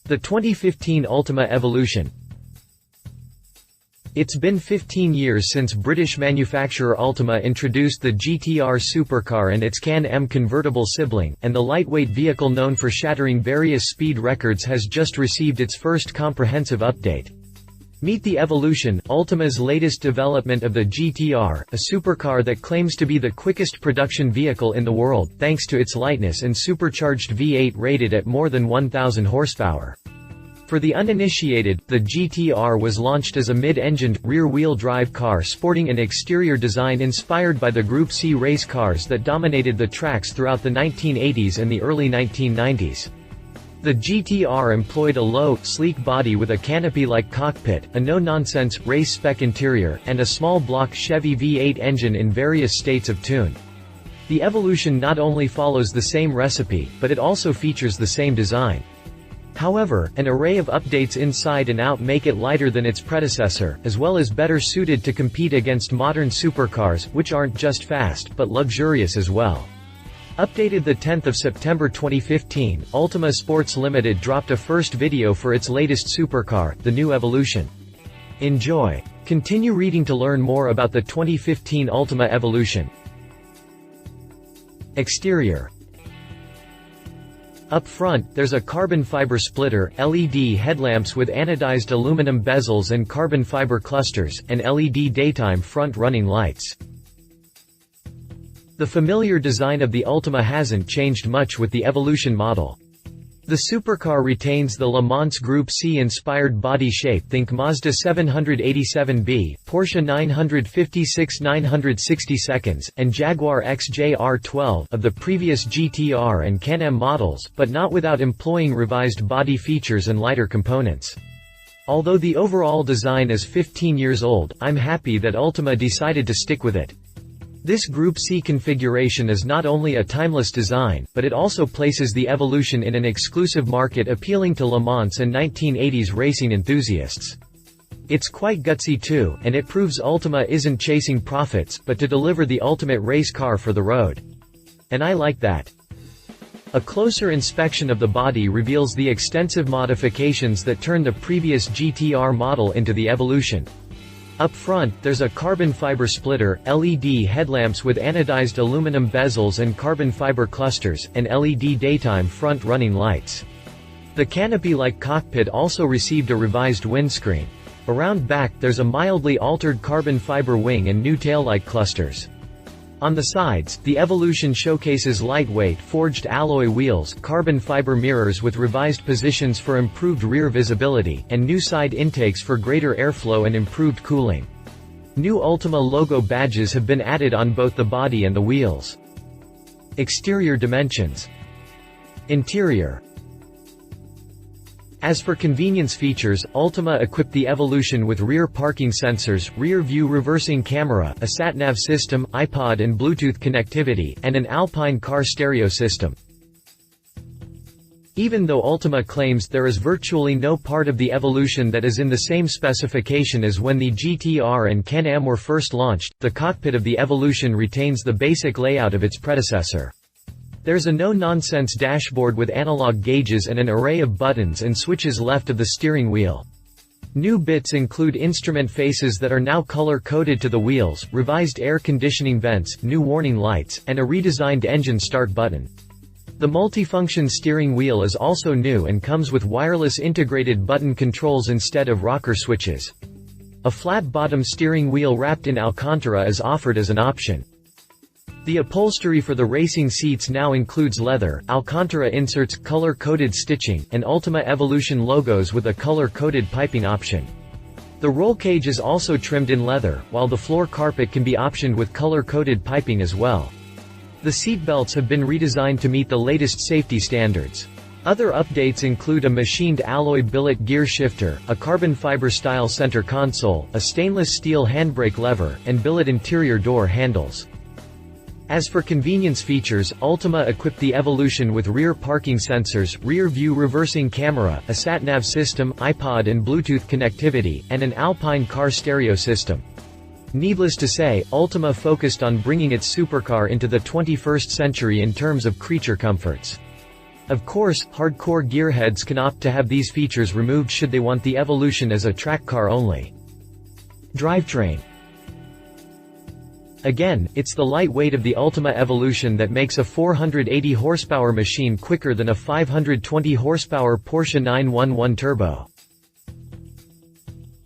The 2015 Ultima Evolution. It's been 15 years since British manufacturer Ultima introduced the GTR supercar and its Can-Am convertible sibling, and the lightweight vehicle known for shattering various speed records has just received its first comprehensive update. Meet the Evolution, Ultima's latest development of the GTR, a supercar that claims to be the quickest production vehicle in the world, thanks to its lightness and supercharged V8 rated at more than 1,000 horsepower. For the uninitiated, the GTR was launched as a mid-engined, rear-wheel drive car sporting an exterior design inspired by the Group C race cars that dominated the tracks throughout the 1980s and the early 1990s. The GTR employed a low, sleek body with a canopy-like cockpit, a no-nonsense, race-spec interior, and a small-block Chevy V-8 engine in various states of tune. The Evolution not only follows the same recipe, but it also features the same design. However, an array of updates inside and out make it lighter than its predecessor, as well as better suited to compete against modern supercars, which aren't just fast, but luxurious as well. Updated the 10th of September 2015, Ultima Sports Limited dropped a first video for its latest supercar, the new Evolution. Enjoy. Continue reading to learn more about the 2015 Ultima Evolution. Exterior. Up front, there's a carbon fiber splitter, LED headlamps with anodized aluminum bezels and carbon fiber clusters, and LED daytime front running lights. The familiar design of the Ultima hasn't changed much with the Evolution model. The supercar retains the Le Mans Group C-inspired body shape, think Mazda 787B, Porsche 956-960, and Jaguar XJR12 of the previous GTR and Can-Am models, but not without employing revised body features and lighter components. Although the overall design is 15 years old, I'm happy that Ultima decided to stick with it. This Group C configuration is not only a timeless design, but it also places the Evolution in an exclusive market appealing to Le Mans and 1980s racing enthusiasts. It's quite gutsy too, and it proves Ultima isn't chasing profits, but to deliver the ultimate race car for the road. And I like that. A closer inspection of the body reveals the extensive modifications that turn the previous GTR model into the Evolution. Up front, there's a carbon fiber splitter, LED headlamps with anodized aluminum bezels and carbon fiber clusters, and LED daytime front running lights. The canopy-like cockpit also received a revised windscreen. Around back, there's a mildly altered carbon fiber wing and new taillight clusters. On the sides, the Evolution showcases lightweight, forged alloy wheels, carbon fiber mirrors with revised positions for improved rear visibility, and new side intakes for greater airflow and improved cooling. New Ultima logo badges have been added on both the body and the wheels. Exterior dimensions. Interior. As for convenience features, Ultima equipped the Evolution with rear parking sensors, rear-view reversing camera, a sat-nav system, iPod and Bluetooth connectivity, and an Alpine car stereo system. Even though Ultima claims there is virtually no part of the Evolution that is in the same specification as when the GTR and Can-Am were first launched, the cockpit of the Evolution retains the basic layout of its predecessor. There's a no-nonsense dashboard with analog gauges and an array of buttons and switches left of the steering wheel. New bits include instrument faces that are now color-coded to the wheels, revised air conditioning vents, new warning lights, and a redesigned engine start button. The multifunction steering wheel is also new and comes with wireless integrated button controls instead of rocker switches. A flat-bottom steering wheel wrapped in Alcantara is offered as an option. The upholstery for the racing seats now includes leather, Alcantara inserts, color-coded stitching, and Ultima Evolution logos with a color-coded piping option. The roll cage is also trimmed in leather, while the floor carpet can be optioned with color-coded piping as well. The seat belts have been redesigned to meet the latest safety standards. Other updates include a machined alloy billet gear shifter, a carbon fiber style center console, a stainless steel handbrake lever, and billet interior door handles. As for convenience features, Ultima equipped the Evolution with rear parking sensors, rear-view reversing camera, a sat-nav system, iPod and Bluetooth connectivity, and an Alpine car stereo system. Needless to say, Ultima focused on bringing its supercar into the 21st century in terms of creature comforts. Of course, hardcore gearheads can opt to have these features removed should they want the Evolution as a track car only. Drivetrain. Again, it's the light weight of the Ultima Evolution that makes a 480 horsepower machine quicker than a 520 horsepower Porsche 911 Turbo.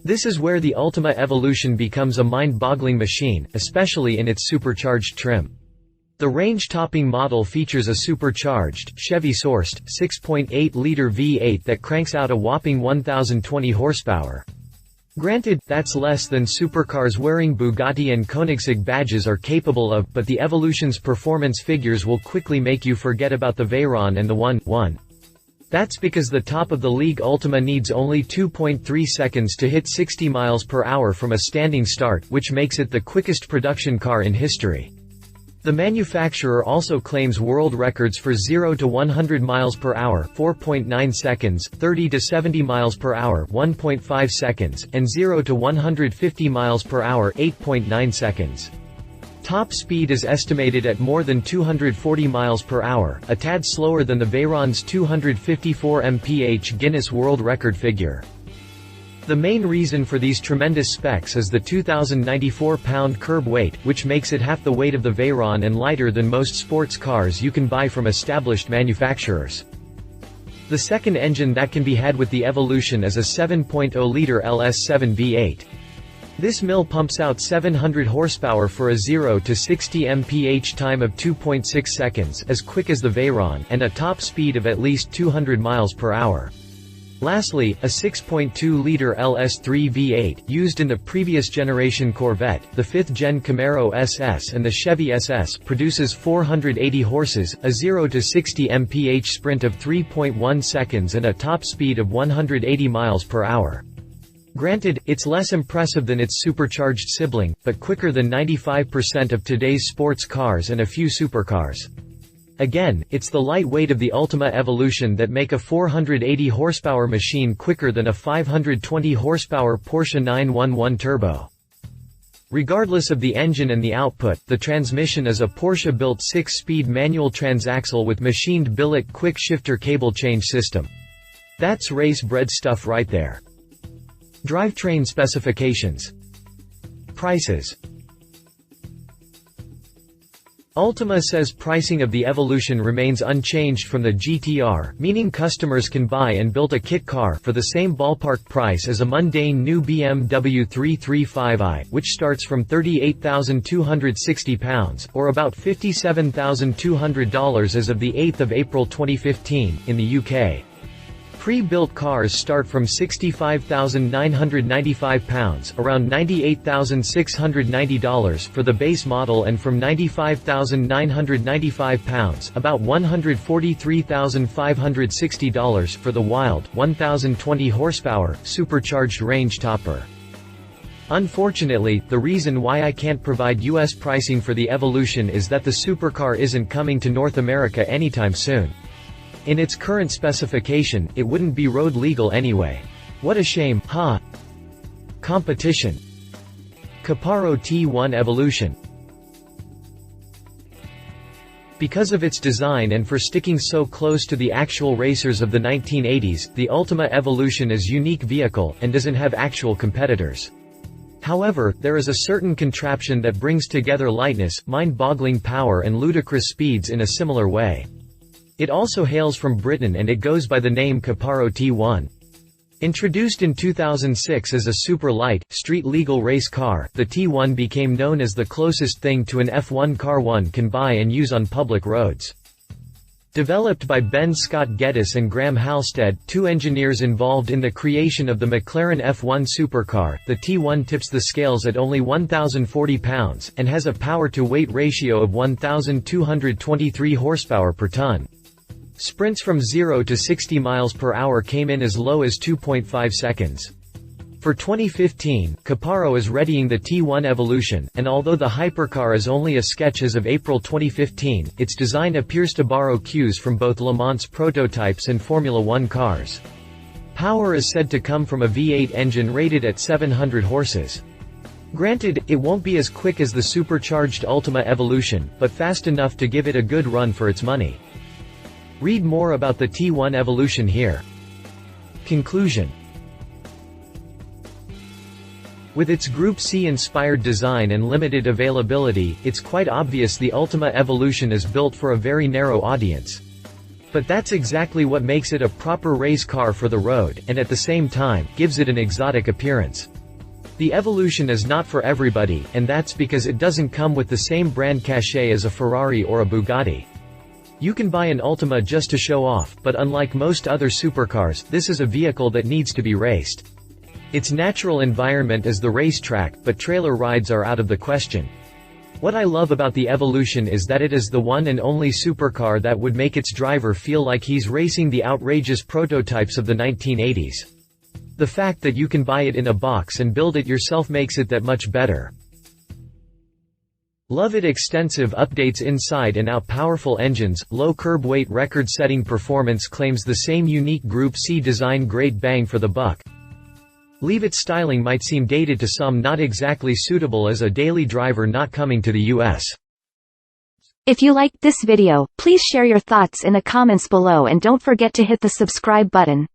This is where the Ultima Evolution becomes a mind-boggling machine, especially in its supercharged trim. The range-topping model features a supercharged, Chevy-sourced, 6.8-liter V8 that cranks out a whopping 1,020 horsepower. Granted, that's less than supercars wearing Bugatti and Koenigsegg badges are capable of, but the Evolution's performance figures will quickly make you forget about the Veyron and the 1.1. That's because the top-of-the-league Ultima needs only 2.3 seconds to hit 60 miles per hour from a standing start, which makes it the quickest production car in history. The manufacturer also claims world records for 0 to 100 miles per hour, 4.9 seconds, 30 to 70 miles per hour, 1.5 seconds, and 0 to 150 miles per hour, 8.9 seconds. Top speed is estimated at more than 240 miles per hour, a tad slower than the Veyron's 254 mph Guinness World Record figure. The main reason for these tremendous specs is the 2,094-pound curb weight, which makes it half the weight of the Veyron and lighter than most sports cars you can buy from established manufacturers. The second engine that can be had with the Evolution is a 7.0-liter LS7 V8. This mill pumps out 700 horsepower for a 0 to 60 mph time of 2.6 seconds, as quick as the Veyron, and a top speed of at least 200 miles per hour. Lastly, a 6.2-liter LS3 V8, used in the previous generation Corvette, the 5th-gen Camaro SS and the Chevy SS, produces 480 horses, a 0 to 60 mph sprint of 3.1 seconds and a top speed of 180 miles per hour. Granted, it's less impressive than its supercharged sibling, but quicker than 95% of today's sports cars and a few supercars. Again, it's the light weight of the Ultima Evolution that make a 480 horsepower machine quicker than a 520 horsepower Porsche 911 Turbo. Regardless of the engine and the output, the transmission is a Porsche-built 6-speed manual transaxle with machined billet quick-shifter cable change system. That's race-bred stuff right there. Drivetrain specifications. Prices. Ultima says pricing of the Evolution remains unchanged from the GTR, meaning customers can buy and build a kit car for the same ballpark price as a mundane new BMW 335i, which starts from £38,260, or about $57,200 as of the 8th of April 2015, in the UK. Pre-built cars start from £65,995, around $98,690 for the base model, and from £95,995, about $143,560 for the wild, 1,020 horsepower, supercharged range topper. Unfortunately, the reason why I can't provide US pricing for the Evolution is that the supercar isn't coming to North America anytime soon. In its current specification, it wouldn't be road legal anyway. What a shame, huh? Competition. Caparo T1 Evolution. Because of its design and for sticking so close to the actual racers of the 1980s, the Ultima Evolution is a unique vehicle, and doesn't have actual competitors. However, there is a certain contraption that brings together lightness, mind-boggling power and ludicrous speeds in a similar way. It also hails from Britain and it goes by the name Caparo T1. Introduced in 2006 as a super-light, street-legal race car, the T1 became known as the closest thing to an F1 car one can buy and use on public roads. Developed by Ben Scott Geddes and Graham Halstead, two engineers involved in the creation of the McLaren F1 supercar, the T1 tips the scales at only 1,040 pounds, and has a power-to-weight ratio of 1,223 horsepower per ton. Sprints from 0 to 60 miles per hour came in as low as 2.5 seconds. For 2015, Caparo is readying the T1 Evolution, and although the hypercar is only a sketch as of April 2015, its design appears to borrow cues from both Le Mans prototypes and Formula One cars. Power is said to come from a V8 engine rated at 700 horses. Granted, it won't be as quick as the supercharged Ultima Evolution, but fast enough to give it a good run for its money. Read more about the T1 Evolution here. Conclusion. With its Group C-inspired design and limited availability, it's quite obvious the Ultima Evolution is built for a very narrow audience. But that's exactly what makes it a proper race car for the road, and at the same time, gives it an exotic appearance. The Evolution is not for everybody, and that's because it doesn't come with the same brand cachet as a Ferrari or a Bugatti. You can buy an Ultima just to show off, but unlike most other supercars, this is a vehicle that needs to be raced. Its natural environment is the racetrack, but trailer rides are out of the question. What I love about the Evolution is that it is the one and only supercar that would make its driver feel like he's racing the outrageous prototypes of the 1980s. The fact that you can buy it in a box and build it yourself makes it that much better. Love it extensive updates inside and out, powerful engines, low curb weight, record-setting performance, claims the same unique Group C design, great bang for the buck. Leave it styling might seem dated to some, not exactly suitable as a daily driver not coming to the US. If you liked this video, please share your thoughts in the comments below and don't forget to hit the subscribe button.